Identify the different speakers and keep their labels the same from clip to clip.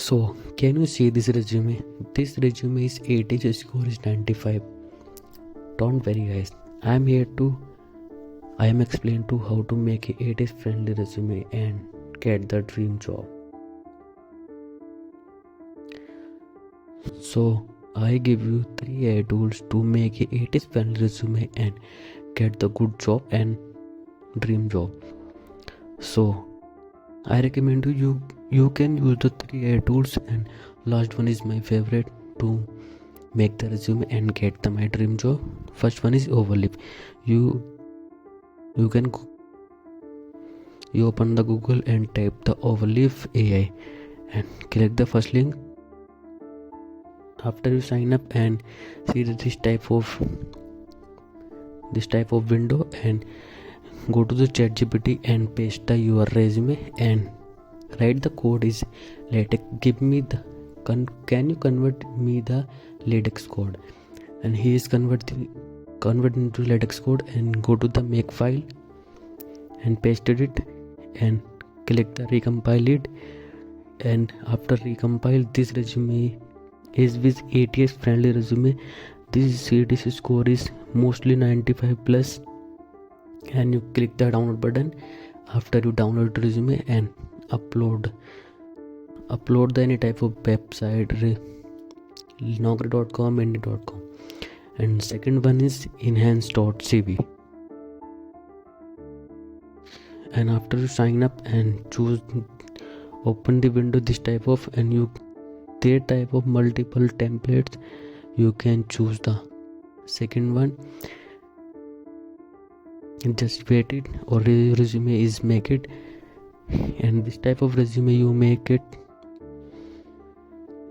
Speaker 1: So can you see this resume? This resume is 80, score is 95. Don't worry guys, I am explaining to how to make a ats friendly resume and get the dream job. So I give you 3 AI tools to make a ats friendly resume and get the good job and dream job. So I recommend you can use the 3 AI tools, and last one is my favorite to make the resume and get my dream job. First one is overlap. You open the Google and type the overlap AI and click the first link. After you sign up and see this type of window, and go to the ChatGPT and paste your resume and write the code is latex. Can you convert me the latex code? And he is convert into latex code, and go to the make file and pasted it and click the recompile it. And after recompile, this resume is with ats friendly resume. This ats score is mostly 95 plus, and you click the download button. After you download the resume and upload the any type of website, naukri.com, indeed.com. And second one is enhance.cv. and after you sign up and open the window this type of, and there type of multiple templates, you can choose the second one and just wait it, or resume is make it. And this type of resume you make it,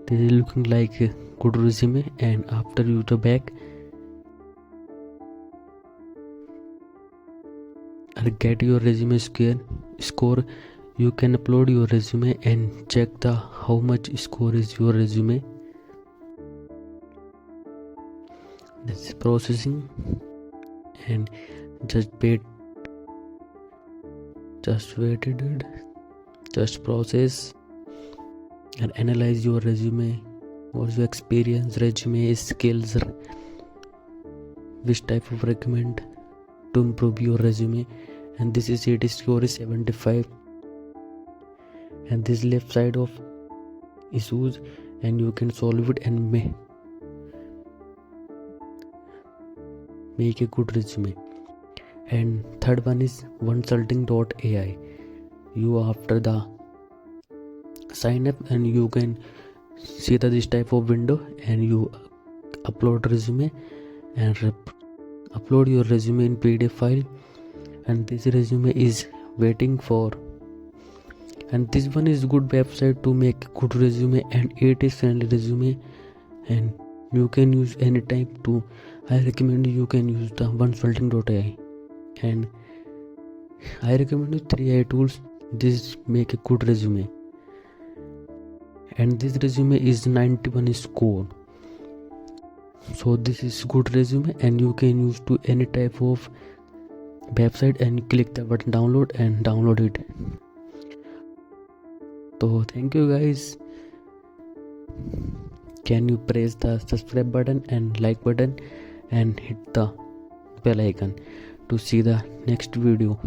Speaker 1: this is looking like a good resume. And after you go back and get your resume score, you can upload your resume and check the how much score is your resume. This is processing, and just wait it, just process and analyze your resume. What's your experience, resume skills, which type of recommend to improve your resume. And this is its score is 75, and this left side of issues, and you can solve it and make a good resume. And third one is consulting.ai. You after the sign up, and you can see this type of window, and you upload resume and upload your resume in PDF file, and this resume is waiting for. And this one is good website to make good resume and it is friendly resume, and you can use any type to. I recommend you can use the consulting.ai, and I recommend you 3 AI tools. This make a good resume, and this resume is 91 score. So this is good resume, and you can use to any type of website, and click the button download and download it. So thank you guys. Can you press the subscribe button and like button and hit the bell icon to see the next video.